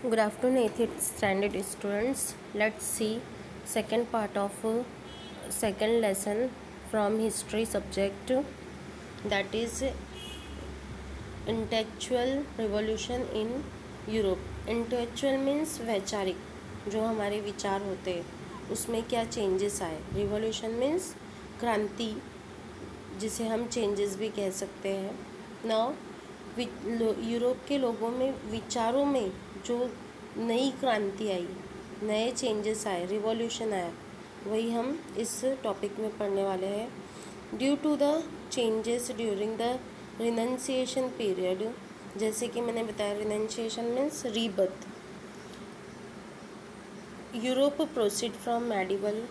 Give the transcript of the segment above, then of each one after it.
Good afternoon, 8th standard students. Let's see second part of second lesson from history subject, that is intellectual revolution in Europe. Intellectual means वैचारिक, जो हमारे विचार होते हैं उसमें क्या चेंजेस आए। रिवॉल्यूशन मीन्स क्रांति, जिसे हम चेंजेस भी कह सकते हैं। नाउ यूरोप के लोगों में विचारों में जो नई क्रांति आई, नए चेंजेस आए, रिवॉल्यूशन आया, वही हम इस टॉपिक में पढ़ने वाले हैं। Due to the changes during the renunciation period, जैसे कि मैंने बताया renunciation means rebirth, Europe proceed from medieval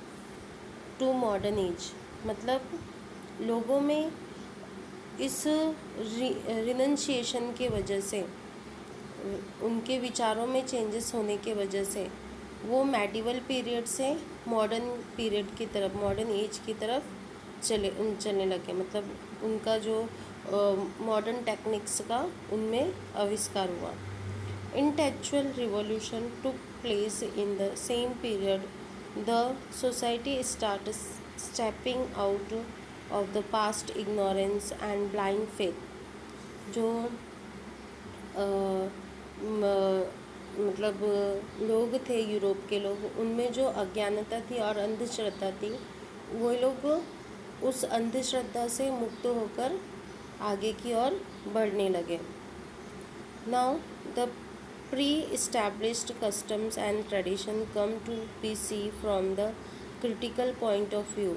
to modern age. मतलब लोगों में इस रिनंसिएशन के वजह से, उनके विचारों में चेंजेस होने के वजह से वो मेडिवल पीरियड से मॉडर्न पीरियड की तरफ, मॉडर्न एज की तरफ चलने लगे। मतलब उनका जो मॉडर्न टेक्निक्स का उनमें आविष्कार हुआ। Intellectual revolution took place in the same period. The society start stepping out of the past ignorance and blind faith. जो मतलब लोग थे, यूरोप के लोग, उनमें जो अज्ञानता थी और अंधश्रद्धा थी, वो लोग उस अंधश्रद्धा से मुक्त होकर आगे की ओर बढ़ने लगे। Now the pre established customs and tradition come to be see from the critical point of view.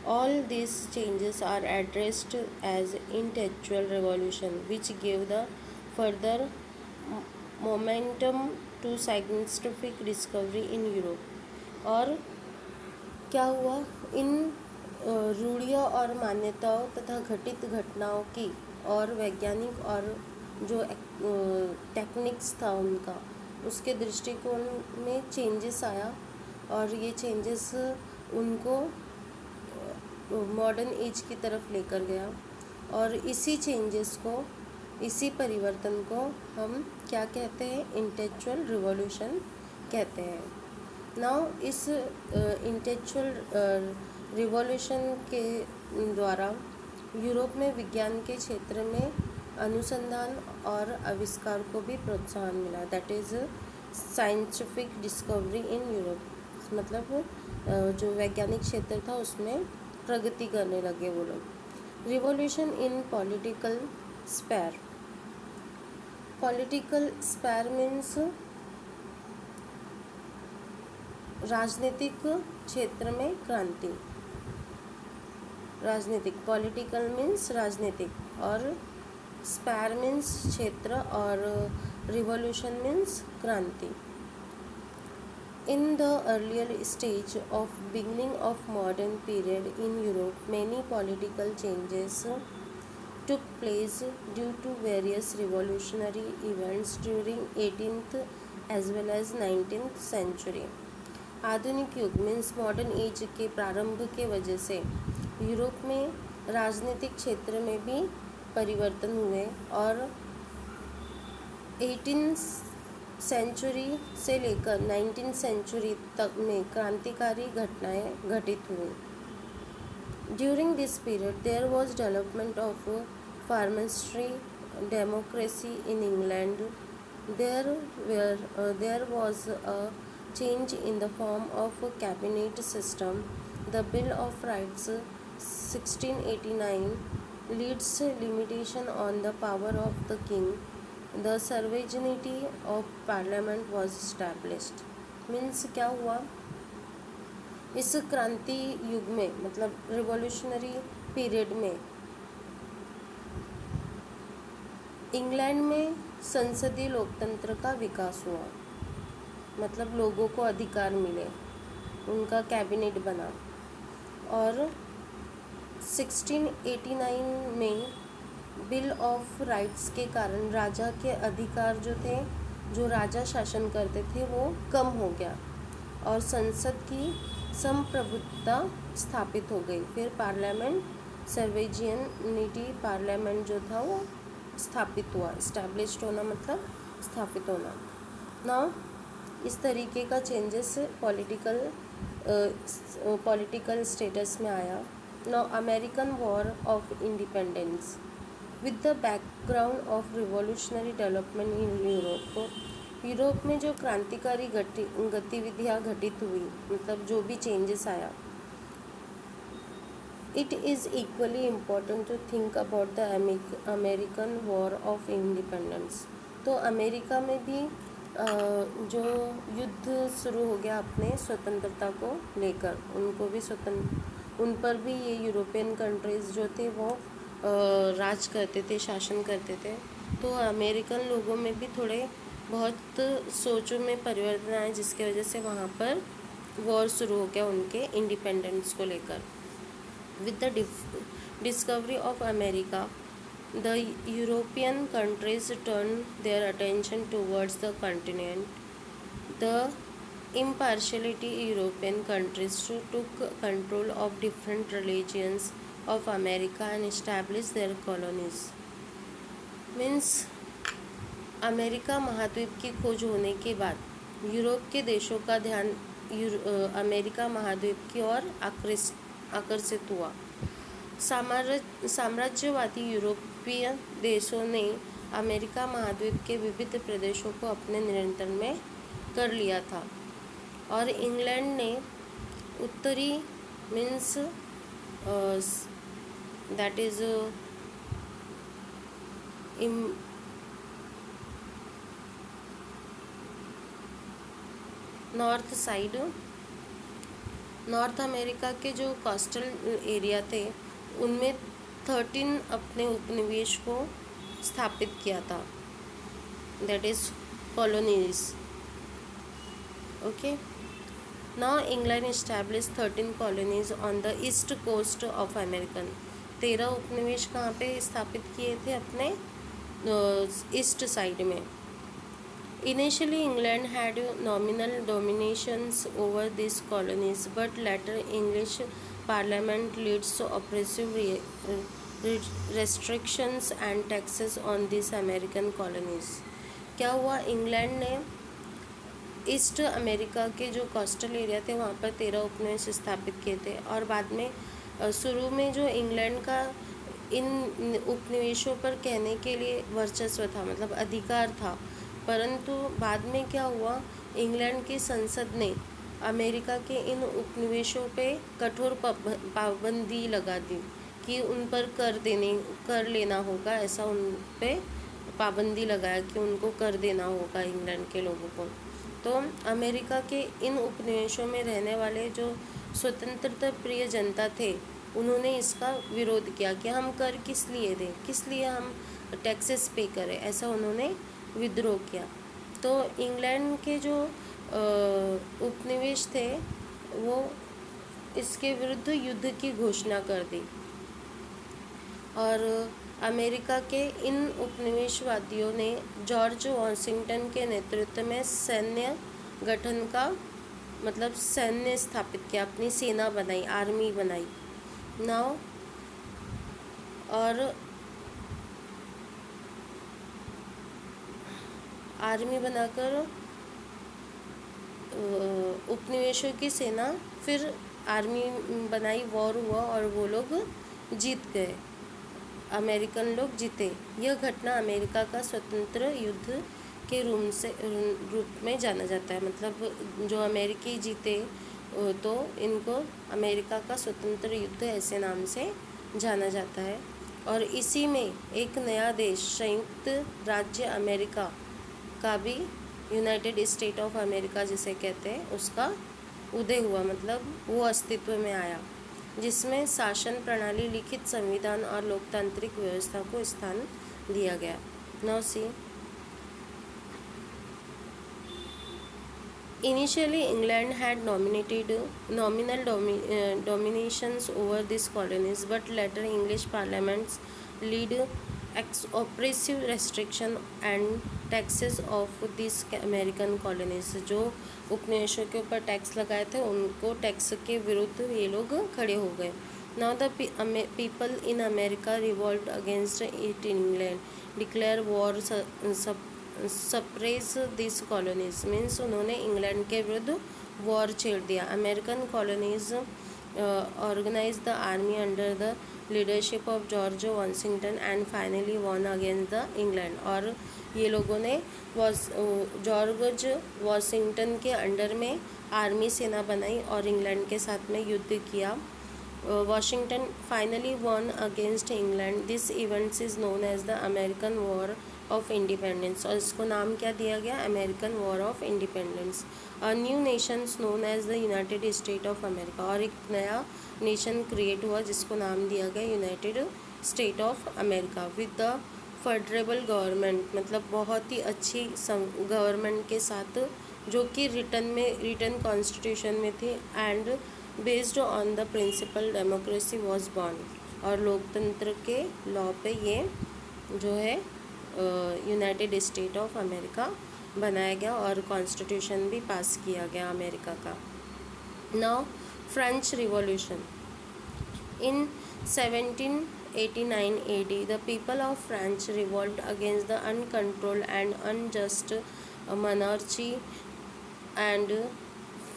All these changes are addressed as intellectual revolution, which gave the further momentum to scientific discovery in Europe. और क्या हुआ, इन रूढ़ियों और मान्यताओं तथा घटित घटनाओं की और वैज्ञानिक और जो टेक्निक्स था उनका, उसके दृष्टिकोण में चेंजेस आया और ये चेंजेस उनको मॉडर्न एज की तरफ लेकर गया। और इसी चेंजेस को, इसी परिवर्तन को हम क्या कहते हैं, इंटेलेक्चुअल रिवॉल्यूशन कहते हैं। नाउ इस इंटेलेक्चुअल रिवॉल्यूशन के द्वारा यूरोप में विज्ञान के क्षेत्र में अनुसंधान और आविष्कार को भी प्रोत्साहन मिला। That is scientific discovery in Europe. मतलब जो वैज्ञानिक क्षेत्र था उसमें प्रगति करने लगे वो लोग। Revolution in political sphere. Political sphere means राजनीतिक क्षेत्र में क्रांति। राजनीतिक, पॉलिटिकल मीन्स राजनीतिक, और स्फीयर मीन्स क्षेत्र, और रिवॉल्यूशन मीन्स क्रांति। In the earlier stage of beginning of modern period in Europe, many political changes took place due to various revolutionary events during 18th as well as 19th century. आधुनिक युग means modern age के प्रारंभ के वजह से Europe में राजनीतिक क्षेत्र में भी परिवर्तन हुए और 18th सेंचुरी से लेकर 19th सेंचुरी तक में क्रांतिकारी घटनाएं घटित हुई। During this period there was development of parliamentary democracy in England. There was a change in the form of cabinet system. The bill of rights 1689 leads limitation on the power of the king. The sovereignty of parliament was established. Means क्या हुआ, इस क्रांति युग में, मतलब revolutionary period में, England में संसदीय लोकतंत्र का विकास हुआ। मतलब लोगों को अधिकार मिले, उनका कैबिनेट बना। और 1689 में बिल ऑफ राइट्स के कारण राजा के अधिकार जो थे, जो राजा शासन करते थे, वो कम हो गया और संसद की संप्रभुता स्थापित हो गई। फिर पार्लियामेंट, सर्वेजियनिटी पार्लियामेंट जो था वो स्थापित हुआ। इस्टेब्लिश्ड होना मतलब स्थापित होना। नाउ इस तरीके का चेंजेस पॉलिटिकल स्टेटस में आया। Now American war of independence with the background of revolutionary development in Europe में जो क्रांतिकारी गतिविधियाँ घटित हुई, मतलब जो भी चेंजेस आया, it is equally important to think about the American war of independence. तो अमेरिका में भी जो युद्ध शुरू हो गया अपने स्वतंत्रता को लेकर, उनको भी उन पर भी ये यूरोपियन कंट्रीज़ जो थे वो राज करते थे, शासन करते थे। तो अमेरिकन लोगों में भी थोड़े बहुत सोचों में परिवर्तन आए, जिसके वजह से वहाँ पर वॉर शुरू हो गया उनके इंडिपेंडेंस को लेकर। With the discovery of America, the European countries turned their attention towards the continent. The impartiality European countries took control of different regions of America and established their colonies. Means America महाद्वीप की खोज होने के बाद Europe के देशों का ध्यान अमेरिका महाद्वीप की ओर आकर्षित हुआ। साम्राज्यवादी यूरोपीय देशों ने अमेरिका महाद्वीप के विविध प्रदेशों को अपने नियंत्रण में कर लिया था, और इंग्लैंड ने उत्तरी means that is north side, north America के जो कोस्टल एरिया थे उनमें 13 अपने उपनिवेश को स्थापित किया था, that is colonies. Okay, now England establish 13 colonies on the east coast of American. 13 उपनिवेश कहाँ पे स्थापित किए थे? अपने ईस्ट साइड में। Initially, England had nominal dominations over these colonies, but later English Parliament leads to oppressive restrictions and taxes on these American colonies. क्या हुआ? इंग्लैंड ने ईस्ट अमेरिका के जो कोस्टल एरिया थे वहाँ पर 13 उपनिवेश स्थापित किए थे, और बाद में शुरू में जो इंग्लैंड का इन उपनिवेशों पर कहने के लिए वर्चस्व था, मतलब अधिकार था, परंतु बाद में क्या हुआ? इंग्लैंड की संसद ने अमेरिका के इन उपनिवेशों पे कठोर पाबंदी लगा दी कि उन पर कर लेना होगा, ऐसा उन पे पाबंदी लगाया कि उनको कर देना होगा इंग्लैंड के लोगों को। तो अमेरिका के इन उपनिवेशों में रहने वाले जो स्वतंत्रता प्रिय जनता थे, उन्होंने इसका विरोध किया कि हम कर किस लिए दें, किस लिए हम टैक्सेस पे करें, ऐसा उन्होंने विद्रोह किया। तो इंग्लैंड के जो उपनिवेश थे वो इसके विरुद्ध युद्ध की घोषणा कर दी, और अमेरिका के इन उपनिवेशवादियों ने जॉर्ज वॉशिंगटन के नेतृत्व में सैन्य गठन का, मतलब सैन्य स्थापित किया, अपनी सेना बनाई, आर्मी बनाई। नाउ और आर्मी बनाकर उपनिवेशों की सेना, फिर आर्मी बनाई, वॉर हुआ और वो लोग जीत गए, अमेरिकन लोग जीते। यह घटना अमेरिका का स्वतंत्र युद्ध के रूप में जाना जाता है, मतलब जो अमेरिकी जीते तो इनको अमेरिका का स्वतंत्र युद्ध ऐसे नाम से जाना जाता है। और इसी में एक नया देश, संयुक्त राज्य अमेरिका का भी, यूनाइटेड स्टेट ऑफ अमेरिका जिसे कहते हैं, उसका उदय हुआ, मतलब वो अस्तित्व में आया, जिसमें शासन प्रणाली, लिखित संविधान और लोकतांत्रिक व्यवस्था को स्थान दिया गया। Now see, initially England had nominal dominations over these colonies, but later English parliaments lead oppressive restriction and taxes of these American colonies। जो उपनिवेशों के ऊपर टैक्स लगाए थे उनको टैक्स के विरुद्ध ये लोग खड़े हो गए। Now the people in America revolted against it in England, declare war, suppress this colonies means उन्होंने इंग्लैंड के विरुद्ध वॉर छेड़ दिया। American colonies organize the army under the leadership of George Washington and finally won against the England. और ये लोगों ने George Washington के अंडर में आर्मी सेना बनाई और इंग्लैंड के साथ में युद्ध किया। Washington finally won against England. This event is known as the American War of Independence और इसको नाम क्या दिया गया? American War of Independence. A new nation known as the United States of America और एक नया नेशन क्रिएट हुआ जिसको नाम दिया गया United state of America with the federal government, मतलब बहुत ही अच्छी गवर्नमेंट के साथ जो कि रिटर्न कॉन्स्टिट्यूशन में थी and based on the principle democracy was born और लोकतंत्र के लॉ पे ये जो है यूनाइटेड स्टेट ऑफ अमेरिका बनाया गया और कॉन्स्टिट्यूशन भी पास किया गया अमेरिका का। Now French revolution in 1789 AD the people of France revolted against the uncontrolled and unjust monarchy and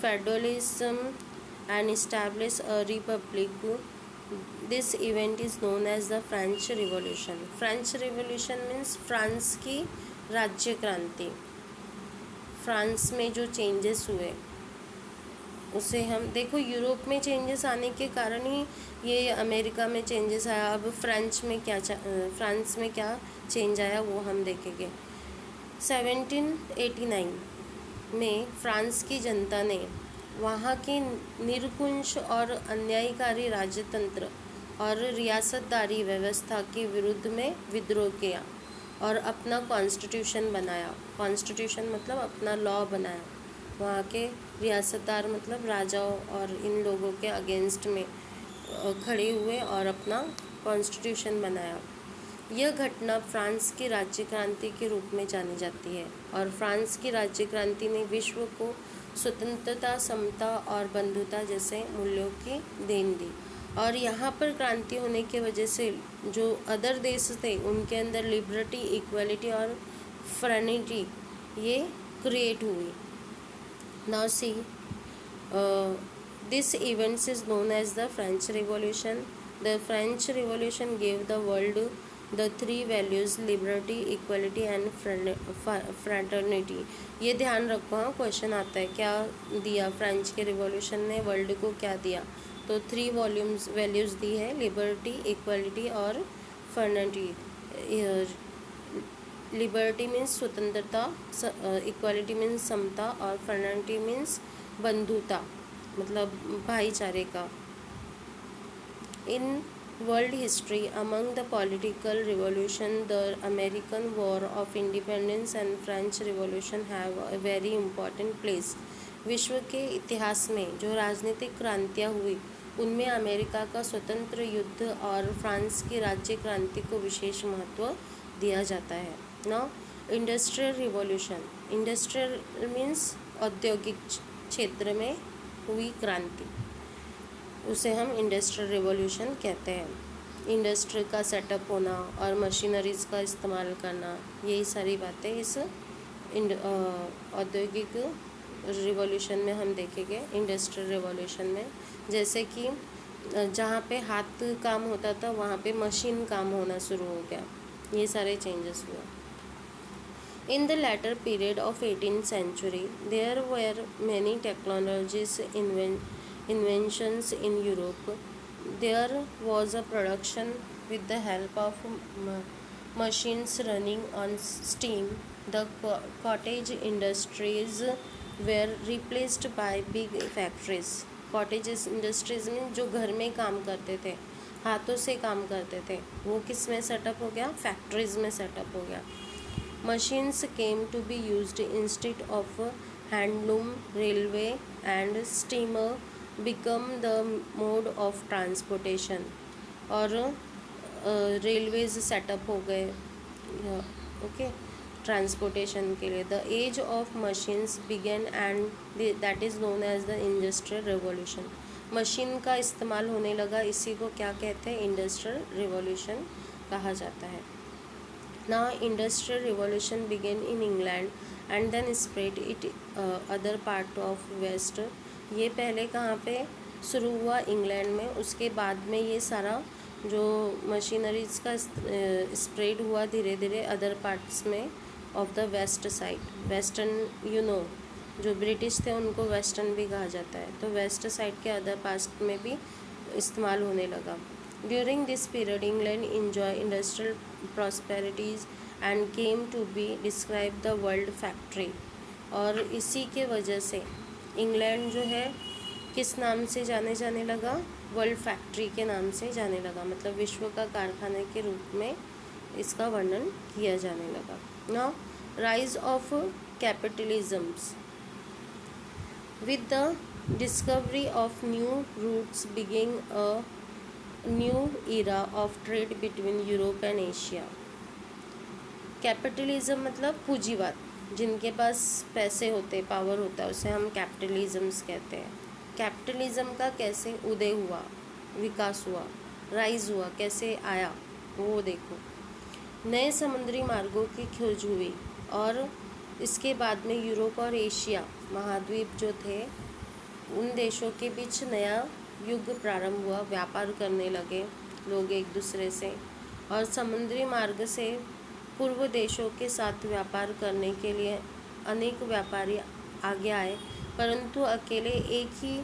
feudalism and established a republic. This event is known as the French Revolution. French Revolution means France की राज्य क्रांति। France में जो changes हुए उसे हम देखो, Europe में चेंजेस आने के कारण ही ये अमेरिका में चेंजेस आया। अब फ्रांस में क्या चेंज आया वो हम देखेंगे। 1789 में फ्रांस की जनता ने वहाँ की निरंकुश और अन्यायकारी राजतंत्र और रियासतदारी व्यवस्था के विरुद्ध में विद्रोह किया और अपना कॉन्स्टिट्यूशन बनाया। कॉन्स्टिट्यूशन मतलब अपना लॉ बनाया। वहाँ के रियासतदार मतलब राजाओं और इन लोगों के अगेंस्ट में खड़े हुए और अपना कॉन्स्टिट्यूशन बनाया। यह घटना फ्रांस की राज्य क्रांति के रूप में जानी जाती है और फ्रांस की राज्य क्रांति ने विश्व को स्वतंत्रता, समता और बंधुता जैसे मूल्यों की देन दी। और यहाँ पर क्रांति होने की वजह से जो अदर देश थे उनके अंदर लिबर्टी, इक्वलिटी और फ्रेनिटी ये क्रिएट हुई। Now see this events is known as the French revolution. The French revolution gave the world the 3 values liberty, equality and fraternity. ये ध्यान रखो, हाँ क्वेश्चन आता है क्या दिया फ्रेंच के रिवॉल्यूशन ने वर्ल्ड को, क्या दिया? तो 3 वैल्यूज़ दी है, लिबर्टी, इक्वलिटी और फ्रेटर्निटी। लिबर्टी मीन्स स्वतंत्रता, इक्वलिटी मीन्स समता और फ्रेटर्निटी मीन्स बंधुता, मतलब भाईचारे का। इन world history, among the political revolution, the American War of Independence and French Revolution have a very important place. विश्व के इतिहास में जो राजनीतिक क्रांतियाँ हुई उनमें अमेरिका का स्वतंत्र युद्ध और फ्रांस की राज्य क्रांति को विशेष महत्व दिया जाता है। Now industrial revolution. Industrial means औद्योगिक क्षेत्र में हुई क्रांति, उसे हम इंडस्ट्रियल रिवॉल्यूशन कहते हैं। इंडस्ट्री का सेटअप होना और मशीनरीज़ का इस्तेमाल करना, यही सारी बातें इस औद्योगिक रिवॉल्यूशन में हम देखेंगे। इंडस्ट्रियल रिवॉल्यूशन में जैसे कि जहाँ पे हाथ काम होता था वहाँ पे मशीन काम होना शुरू हो गया, ये सारे चेंजेस हुए। In the latter period of 18th century, there were many technologies inventions in Europe. There was a production with the help of machines running on steam. The cottage industries were replaced by big factories. Cottage industries में जो घर में काम करते थे, हाथों से काम करते थे, वो किस में सेटअप हो गया? फैक्ट्रीज में सेटअप हो गया। Machines came to be used instead of handloom, railway and steamer become the mode of transportation और रेलवेज सेटअप हो गए ओके ट्रांसपोर्टेशन के लिए। The age of machines began and that is known as the industrial revolution. Machine का इस्तेमाल होने लगा, इसी को क्या कहते हैं? इंडस्ट्रियल रिवॉल्यूशन कहा जाता है। Now industrial revolution began in England and then spread it other part of west. ये पहले कहाँ पे शुरू हुआ? इंग्लैंड में। उसके बाद में ये सारा जो मशीनरीज का स्प्रेड हुआ धीरे धीरे अदर पार्ट्स में of the west side. Western जो ब्रिटिश थे उनको वेस्टर्न भी कहा जाता है, तो वेस्ट साइड के अदर पार्ट में भी इस्तेमाल होने लगा। During this period England enjoy industrial prosperities and came to be describe the world factory. और इसी के वजह से इंग्लैंड जो है किस नाम से जाने लगा? वर्ल्ड फैक्ट्री के नाम से जाने लगा, मतलब विश्व का कारखाने के रूप में इसका वर्णन किया जाने लगा। Now rise of capitalisms with the discovery of new routes beginning a new era of trade between Europe and Asia. Capitalism मतलब पूंजीवाद, जिनके पास पैसे होते, पावर होता है, उसे हम कैपिटलिज्म्स कहते हैं। कैपिटलिज्म का कैसे उदय हुआ, विकास हुआ, राइज हुआ, कैसे आया वो देखो। नए समुद्री मार्गों की खोज हुई और इसके बाद में यूरोप और एशिया महाद्वीप जो थे उन देशों के बीच नया युग प्रारंभ हुआ। व्यापार करने लगे लोग एक दूसरे से, और समुद्री मार्ग से पूर्व देशों के साथ व्यापार करने के लिए अनेक व्यापारी आगे आए, परंतु अकेले एक ही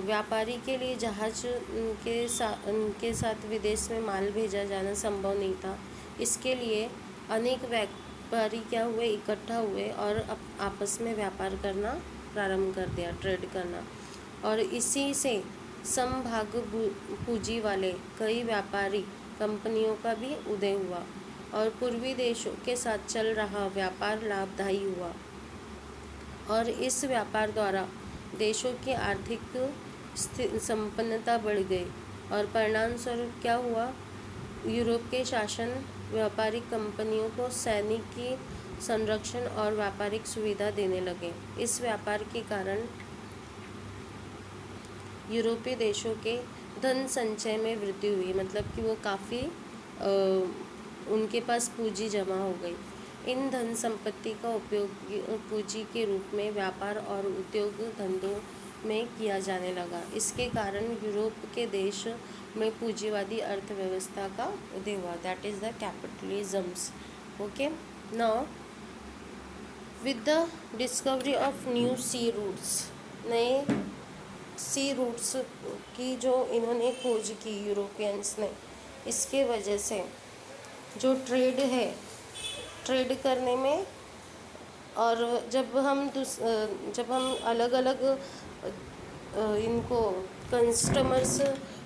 व्यापारी के लिए जहाज के साथ विदेश में माल भेजा जाना संभव नहीं था। इसके लिए अनेक व्यापारी क्या हुए, इकट्ठा हुए और आपस में व्यापार करना प्रारंभ कर दिया, ट्रेड करना। और इसी से समभाग पूंजी वाले कई व्यापारी कंपनियों का भी उदय हुआ और पूर्वी देशों के साथ चल रहा व्यापार लाभदायी हुआ, और इस व्यापार द्वारा देशों की आर्थिक संपन्नता बढ़ गई। और परिणाम स्वरूप क्या हुआ? यूरोप के शासन व्यापारिक कंपनियों को सैनिकी संरक्षण और व्यापारिक सुविधा देने लगे। इस व्यापार के कारण यूरोपीय देशों के धन संचय में वृद्धि हुई, मतलब कि वो काफ़ी उनके पास पूंजी जमा हो गई। इन धन संपत्ति का उपयोग पूंजी के रूप में व्यापार और उद्योग धंधों में किया जाने लगा। इसके कारण यूरोप के देश में पूंजीवादी अर्थव्यवस्था का उदय हुआ, that is the capitalisms. Okay, now with the discovery of new sea routes, नए सी रूट्स की जो इन्होंने खोज की यूरोपियंस ने, इसके वजह से जो ट्रेड है, ट्रेड करने में, और जब हम अलग अलग इनको कस्टमर्स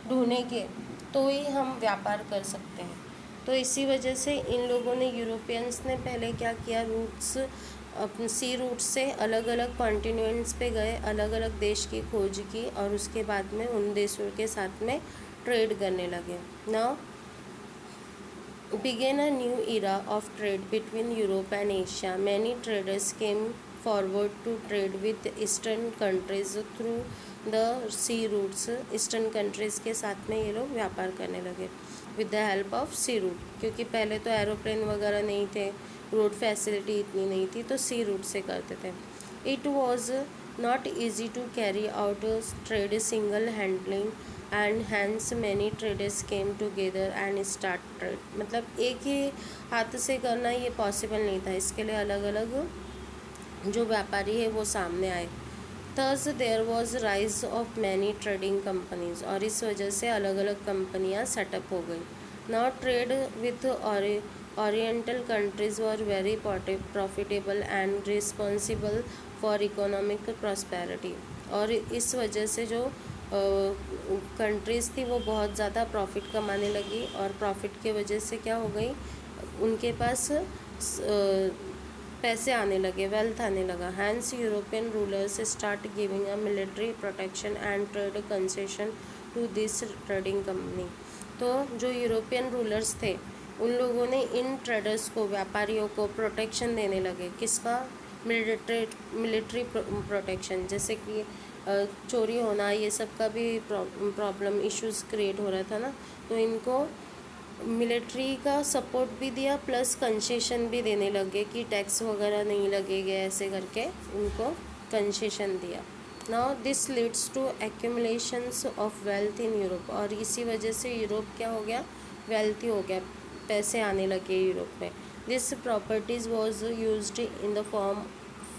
ढूंढेंगे तो ही हम व्यापार कर सकते हैं। तो इसी वजह से इन लोगों ने, यूरोपियंस ने पहले क्या किया, रूट्स अपने सी रूट से अलग अलग कॉन्टिनेंट्स पे गए, अलग अलग देश की खोज की और उसके बाद में उन देशों के साथ में ट्रेड करने लगे। Now began a new era of trade between Europe and Asia. Many traders came forward to trade with eastern countries through the sea routes. Eastern countries के साथ में ये लोग व्यापार करने लगे with the help of sea route, क्योंकि पहले तो एरोप्लेन वगैरह नहीं थे, रोड फैसिलिटी इतनी नहीं थी, तो सी रूट से करते थे। It was not easy to carry out trade single handling and hence many traders came together and start trade. मतलब एक ही हाथ से करना ये पॉसिबल नहीं था, इसके लिए अलग अलग जो व्यापारी है वो सामने आए। Thus there was rise of many trading companies, और इस वजह से अलग अलग कंपनियां सेटअप हो गई। Now trade with oriental countries were very profitable and responsible for economic prosperity, और इस वजह से जो कंट्रीज़ थी वो बहुत ज़्यादा प्रॉफिट कमाने लगी, और प्रॉफिट के वजह से क्या हो गई, उनके पास पैसे आने लगे, वेल्थ आने लगा। Hence European rulers start giving a military protection and trade concession to this trading company. तो जो यूरोपियन रूलर्स थे उन लोगों ने इन ट्रेडर्स को, व्यापारियों को प्रोटेक्शन देने लगे। किसका? मिलिट्री प्रोटेक्शन, जैसे कि चोरी होना, ये सब का भी प्रॉब्लम, इश्यूज़ क्रिएट हो रहा था ना, तो इनको मिलिट्री का सपोर्ट भी दिया प्लस कंसेशन भी देने लगे कि टैक्स वगैरह नहीं लगेगा, ऐसे करके उनको कंसेशन दिया। Now this leads to accumulations of wealth in Europe, और इसी वजह से यूरोप क्या हो गया, वेल्थी हो गया, पैसे आने लगे यूरोप में। This properties was used in the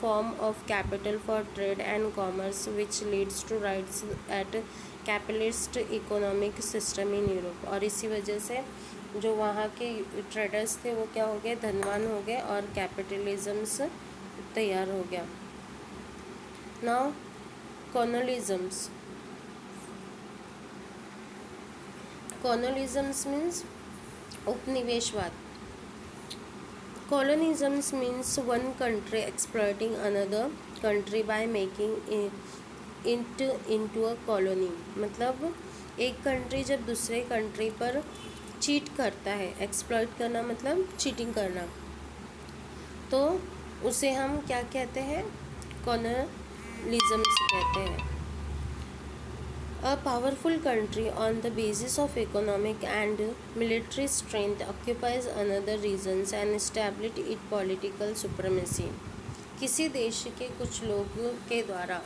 form of capital for trade and commerce, which leads to rise at capitalist economic system in Europe। और इसी वजह से जो वहाँ के ट्रेडर्स थे वो क्या हो गए, धनवान हो गए और कैपिटलिज्म्स तैयार हो गया। नाउ कॉलोनिज्म्स, कॉलोनिज्म्स मीन्स उपनिवेशवाद। Colonisms means one country exploiting another country by making it into a colony। मतलब एक कंट्री जब दूसरे कंट्री पर चीट करता है, एक्सप्लॉइट करना मतलब चीटिंग करना, तो उसे हम क्या कहते हैं, कॉलोनिज्म्स कहते हैं। A powerful country on the basis of economic and military strength occupies another regions and establish its political supremacy। किसी देश के कुछ लोगों के द्वारा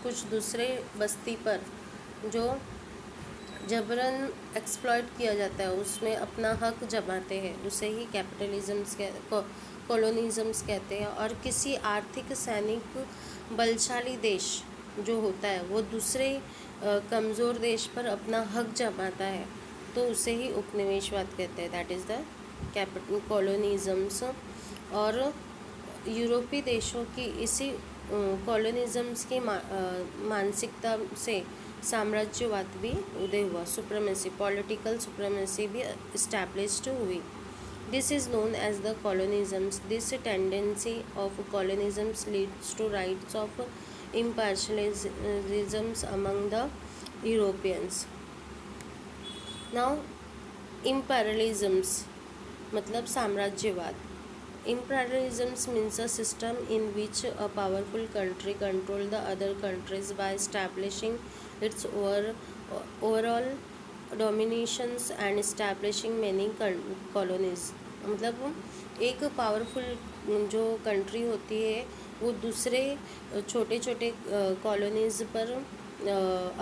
कुछ दूसरे बस्ती पर जो जबरन एक्सप्लॉइट किया जाता है उसमें अपना हक जमाते हैं, उसे ही कैपिटलिज्म्स कॉलोनिज्म्स कहते हैं। और किसी आर्थिक सैनिक बलशाली देश जो होता है वो दूसरे कमज़ोर देश पर अपना हक जमाता है, तो उसे ही उपनिवेशवाद कहते हैं, दैट इज़ द कैपिटल कॉलोनिज्म्स। और यूरोपीय देशों की इसी कॉलोनिज्म्स की मानसिकता से साम्राज्यवाद भी उदय हुआ, सुप्रीमेसी, पॉलिटिकल सुप्रीमेसी भी इस्टेब्लिश्ड हुई। This is known as the colonialisms. This tendency of colonialisms leads to rise of imperialisms among the Europeans। Now imperialisms मतलब साम्राज्यवाद। Imperialisms means a system in which a powerful country control the other countries by establishing its overall dominations and establishing many colonies। मतलब एक powerful जो country होती है वो दूसरे छोटे छोटे कॉलोनीज़ पर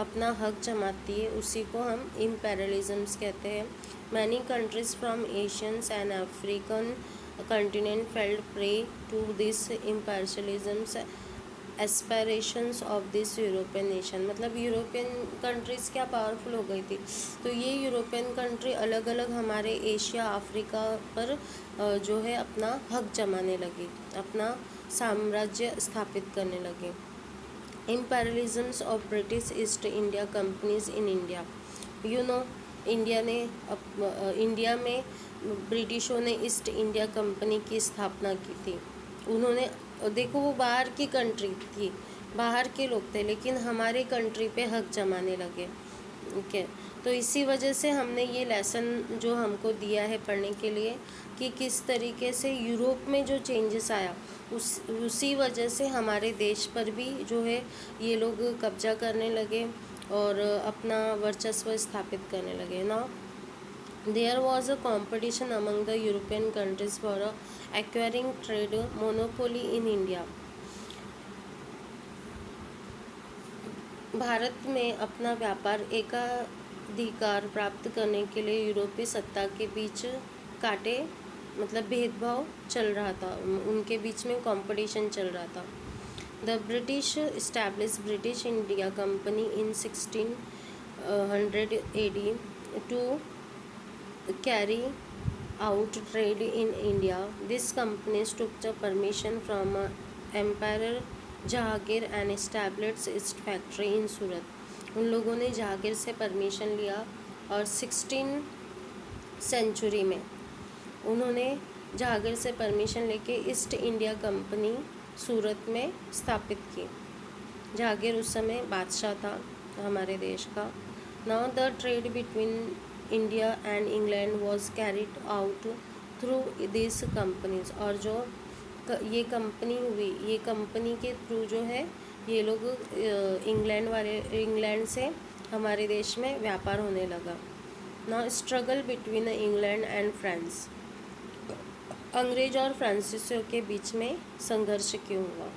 अपना हक जमाती है, उसी को हम इम्पेरियलिज्म्स कहते हैं। Many countries from Asians and African continent felled prey to this imperialisms aspirations of this European nation. मतलब यूरोपियन कंट्रीज़ क्या पावरफुल हो गई थी, तो ये यूरोपियन कंट्री अलग अलग हमारे एशिया अफ्रीका पर जो है अपना हक जमाने लगी, अपना साम्राज्य स्थापित करने लगे। Imperialisms of British East India companies in India. You know India में ब्रिटिशों ने ईस्ट इंडिया कंपनी की स्थापना की थी। उन्होंने देखो वो बाहर की कंट्री थी, बाहर के लोग थे, लेकिन हमारे कंट्री पे हक जमाने लगे। ओके, तो इसी वजह से हमने ये लेसन जो हमको दिया है पढ़ने के लिए कि किस तरीके से यूरोप में जो चेंजेस आया उसी वजह से हमारे देश पर भी जो है ये लोग कब्जा करने लगे और अपना वर्चस्व स्थापित करने लगे ना। There was a competition among the European countries for acquiring trade monopoly in India. Bharat में अपना व्यापार एकाधिकार प्राप्त करने के लिए यूरोपीय सत्ता के बीच काटे मतलब भेदभाव चल रहा था, उनके बीच में कंपटीशन चल रहा था। The British establish British India company in 1600 AD to carry out trade in India. This company took the permission from Emperor Jahangir and established its factory in सूरत। उन लोगों ने जहांगीर से परमिशन लिया और 16 सेंचुरी में उन्होंने जहांगीर से परमिशन लेके ईस्ट इंडिया कंपनी सूरत में स्थापित की। जहांगीर उस समय बादशाह था हमारे देश का। Now the trade between India and England was carried out through this companies. और जो ये कंपनी हुई, ये कंपनी के थ्रू जो है ये लोग इंग्लैंड से हमारे देश में व्यापार होने लगा। Now struggle between England and France. अंग्रेज और फ्रांसीसियों के बीच में संघर्ष क्यों हुआ?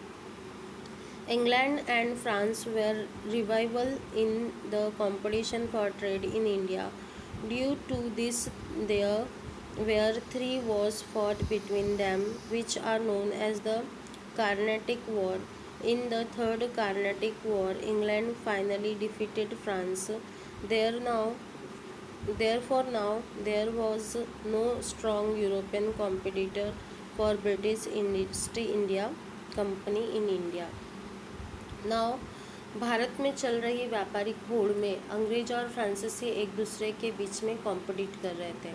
England and France were revival in the competition for trade in India. Due to this, there were three wars fought between them, which are known as the Carnatic War. In the Third Carnatic War, England finally defeated France. There now, Therefore, now there was no strong European competitor for British East India Company in India. Now Bharat में चल रही व्यापारिक होड़ में अंग्रेज और फ्रांसीसी एक दूसरे के बीच में कॉम्पिटिट कर रहे थे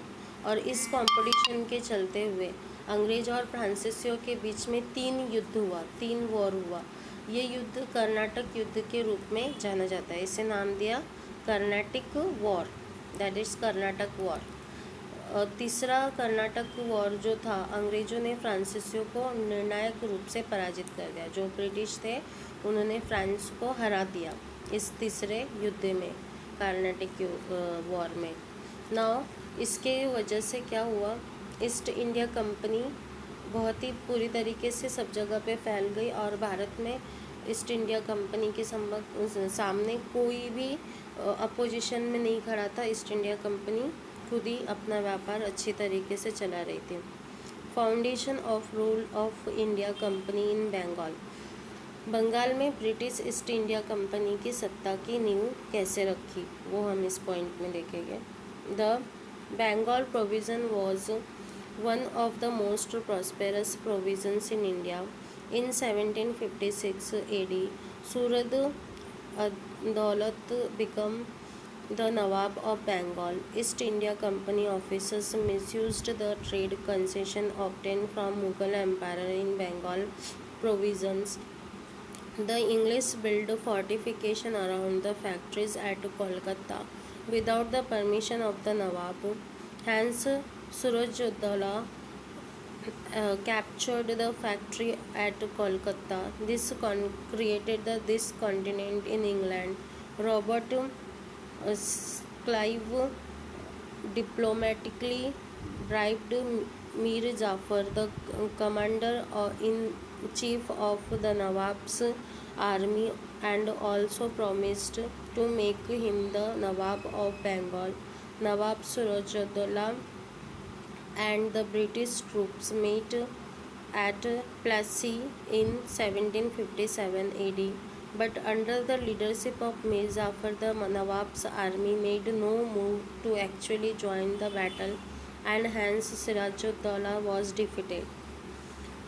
और इस कंपटीशन के चलते हुए अंग्रेज और फ्रांसीसियों के बीच में तीन वॉर हुआ। ये युद्ध कर्नाटक युद्ध के रूप में जाना जाता है। इसे नाम दिया Carnatic war, that is Karnataka war. तीसरा कर्नाटक वॉर जो था, अंग्रेज़ों ने फ्रांसीसियों को निर्णायक रूप से पराजित कर दिया। जो ब्रिटिश थे उन्होंने फ्रांस को हरा दिया इस तीसरे युद्ध में, कर्नाटक वॉर में। नाउ इसके वजह से क्या हुआ, ईस्ट इंडिया कंपनी बहुत ही पूरी तरीके से सब जगह पे फैल गई और भारत में ईस्ट इंडिया कंपनी के सामने कोई भी अपोजिशन में नहीं खड़ा था। ईस्ट इंडिया कंपनी खुद ही अपना व्यापार अच्छी तरीके से चला रही थी। Foundation of rule of India company in Bengal. Bengal में ब्रिटिश ईस्ट इंडिया कंपनी की सत्ता की नींव कैसे रखी, वो हम इस पॉइंट में देखेंगे। The Bengal provision was one of the most prosperous provisions in India. In 1756 AD, Surat Daulat become the Nawab of Bengal. East India Company officers misused the trade concession obtained from Mughal Empire in Bengal provisions. The English built fortification around the factories at Kolkata without the permission of the Nawab. Hence, Surajuddaula captured the factory at Kolkata. This created the discontent in England. Robert Clive diplomatically bribed Mir Jafar, the commander-in-chief of the Nawab's army, and also promised to make him the Nawab of Bengal. Nawab Surajuddaula and the British troops met at Plassey in 1757 AD. But under the leadership of Mir Jafar, the Nawab's army made no move to actually join the battle, and hence Sirajuddaula was defeated.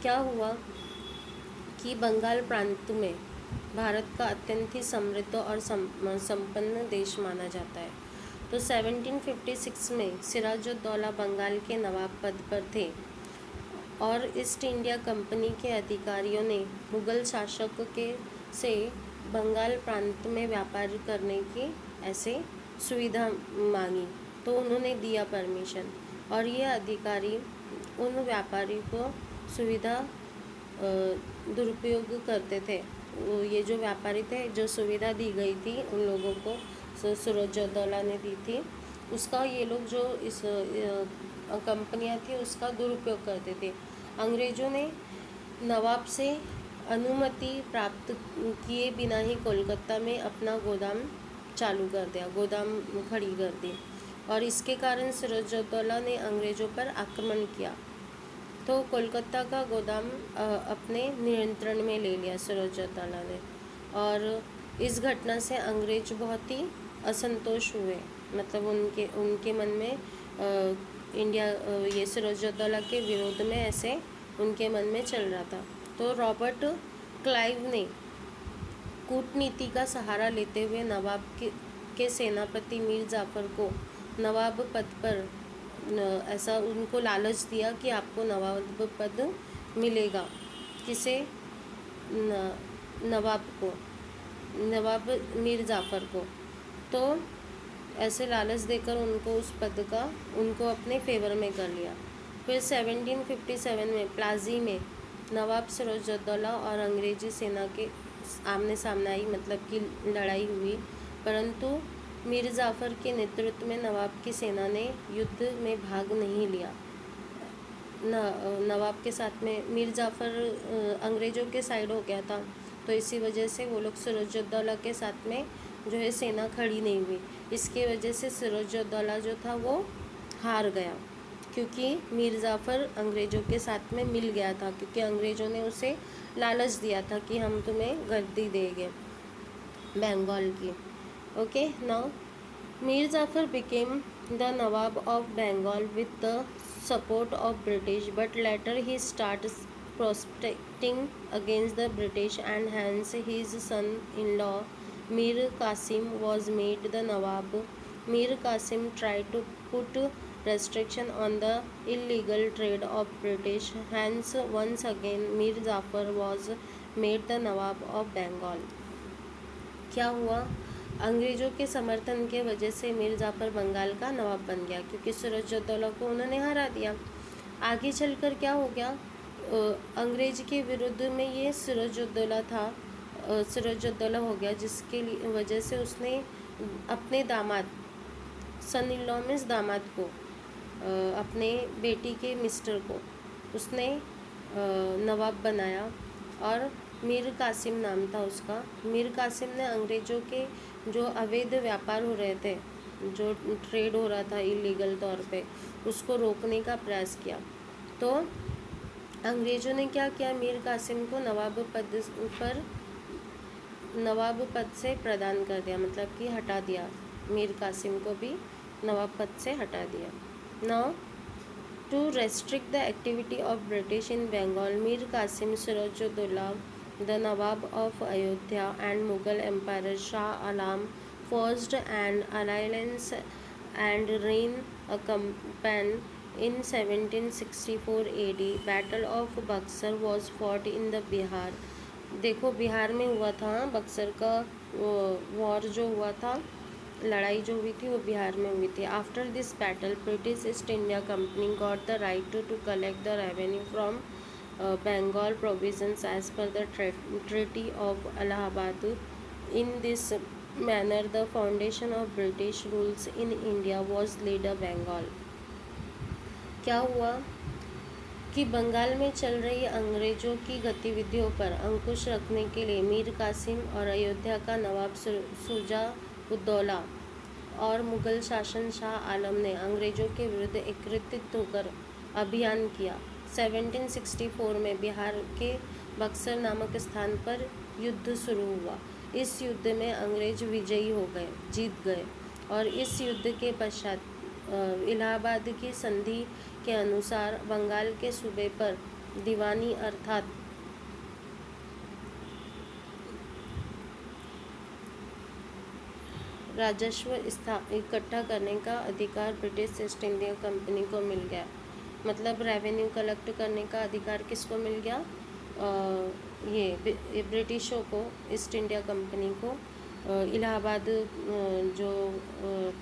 क्या हुआ कि बंगाल प्रांत में भारत का अत्यंत ही समृद्ध और संपन्न देश माना जाता है। तो 1756 में सिराजुद्दौला बंगाल के नवाब पद पर थे और ईस्ट इंडिया कंपनी के अधिकारियों ने मुग़ल शासक के से बंगाल प्रांत में व्यापार करने की ऐसे सुविधा मांगी, तो उन्होंने दिया परमिशन। और ये अधिकारी उन व्यापारी को सुविधा दुरुपयोग करते थे। ये जो व्यापारी थे, जो सुविधा दी गई थी उन लोगों को, सिराजुद्दौला ने दी थी, उसका ये लोग जो इस कंपनियां थी उसका दुरुपयोग करते थे। अंग्रेज़ों ने नवाब से अनुमति प्राप्त किए बिना ही कोलकाता में अपना गोदाम चालू कर दिया, गोदाम खड़ी कर दी और इसके कारण सिराजुद्दौला ने अंग्रेज़ों पर आक्रमण किया। तो कोलकाता का गोदाम अपने नियंत्रण में ले लिया सिराजुद्दौला ने और इस घटना से अंग्रेज बहुत ही असंतोष हुए। मतलब उनके मन में ये सिराजुद्दौला के विरोध में ऐसे उनके मन में चल रहा था। तो रॉबर्ट क्लाइव ने कूटनीति का सहारा लेते हुए नवाब के सेनापति मीर जाफ़र को नवाब पद पर ऐसा उनको लालच दिया कि आपको नवाब पद मिलेगा। किसे? नवाब मीर जाफ़र को। तो ऐसे लालच देकर उनको अपने फेवर में कर लिया। फिर 1757 में प्लाजी में नवाब सिराजुद्दौला और अंग्रेजी सेना के आमने सामने आई, मतलब कि लड़ाई हुई, परंतु मीर जाफ़र के नेतृत्व में नवाब की सेना ने युद्ध में भाग नहीं लिया। नवाब के साथ में मीर जाफ़र अंग्रेज़ों के साइड हो गया था, तो इसी वजह से वो लोग सिराजुद्दौला के साथ में जो है सेना खड़ी नहीं हुई। इसके वजह से सिराजुद्दौला जो था वो हार गया, क्योंकि मीर जाफ़र अंग्रेज़ों के साथ में मिल गया था, क्योंकि अंग्रेज़ों ने उसे लालच दिया था कि हम तुम्हें गद्दी देंगे बंगाल की। Okay, now Mir Jafar became the Nawab of Bengal with the support of British, but later he started prospecting against the British, and hence his son-in-law Mir Qasim was made the Nawab. Mir Qasim tried to put restriction on the illegal trade of British, hence once again Mir Jafar was made the Nawab of Bengal. क्या हुआ? अंग्रेज़ों के समर्थन के वजह से मीर जाफ़र बंगाल का नवाब बन गया, क्योंकि सिराजुद्दौला को उन्होंने हरा दिया। आगे चलकर क्या हो गया, अंग्रेज़ के विरुद्ध में ये सिराजुद्दौला था, सिराजुद्दौला हो गया, जिसके लिए वजह से उसने अपने दामाद, सन इन लॉ मीन्स दामाद को, अपने बेटी के मिस्टर को उसने नवाब बनाया, और मीर कासिम नाम था उसका। मीर कासिम ने अंग्रेज़ों के जो अवैध व्यापार हो रहे थे, जो ट्रेड हो रहा था इलीगल तौर पे, उसको रोकने का प्रयास किया। तो अंग्रेज़ों ने क्या किया, मीर कासिम को नवाब पद से प्रदान कर दिया, मतलब कि हटा दिया, मीर कासिम को भी नवाब पद से हटा दिया। Now to restrict the activity of British in Bengal, Mir Qasim Sirajuddaulah the Nawab of Ayodhya and Mughal Emperor Shah Alam forged an alliance and reign a campaign in 1764 AD. Battle of Buxar was fought in the Bihar. देखो बिहार में हुआ था, बक्सर का war जो हुआ था, लड़ाई जो हुई थी वो बिहार में हुई थी। After this battle British East India company got the right to collect the revenue from Bengal provisions as per the Treaty of Allahabad. In this manner, the foundation of British rules in India was laid Bengal. क्या हुआ कि बंगाल में चल रही अंग्रेज़ों की गतिविधियों पर अंकुश रखने के लिए मीर कासिम और अयोध्या का नवाब शुजा-उद-दौला और मुग़ल शासन शाह आलम ने अंग्रेज़ों के विरुद्ध एकत्रित होकर अभियान किया। 1764 में बिहार के बक्सर नामक स्थान पर युद्ध शुरू हुआ। इस युद्ध में अंग्रेज विजयी हो गए, जीत गए, और इस युद्ध के पश्चात इलाहाबाद की संधि के अनुसार बंगाल के सूबे पर दीवानी अर्थात राजस्व इकट्ठा करने का अधिकार ब्रिटिश ईस्ट इंडिया कंपनी को मिल गया। मतलब रेवेन्यू कलेक्ट करने का अधिकार किसको मिल गया, ये ब्रिटिशों को, ईस्ट इंडिया कंपनी को। इलाहाबाद जो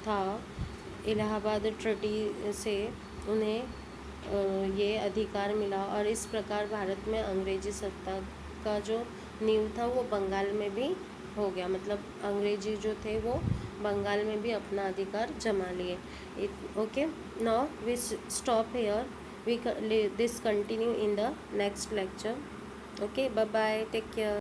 था, इलाहाबाद ट्रीटी से उन्हें ये अधिकार मिला, और इस प्रकार भारत में अंग्रेजी सत्ता का जो नींव था वो बंगाल में भी हो गया। मतलब अंग्रेजी जो थे वो बंगाल में भी अपना अधिकार जमा लिए। Okay, now we stop here, we this continue in the next lecture. Okay, bye bye, take care.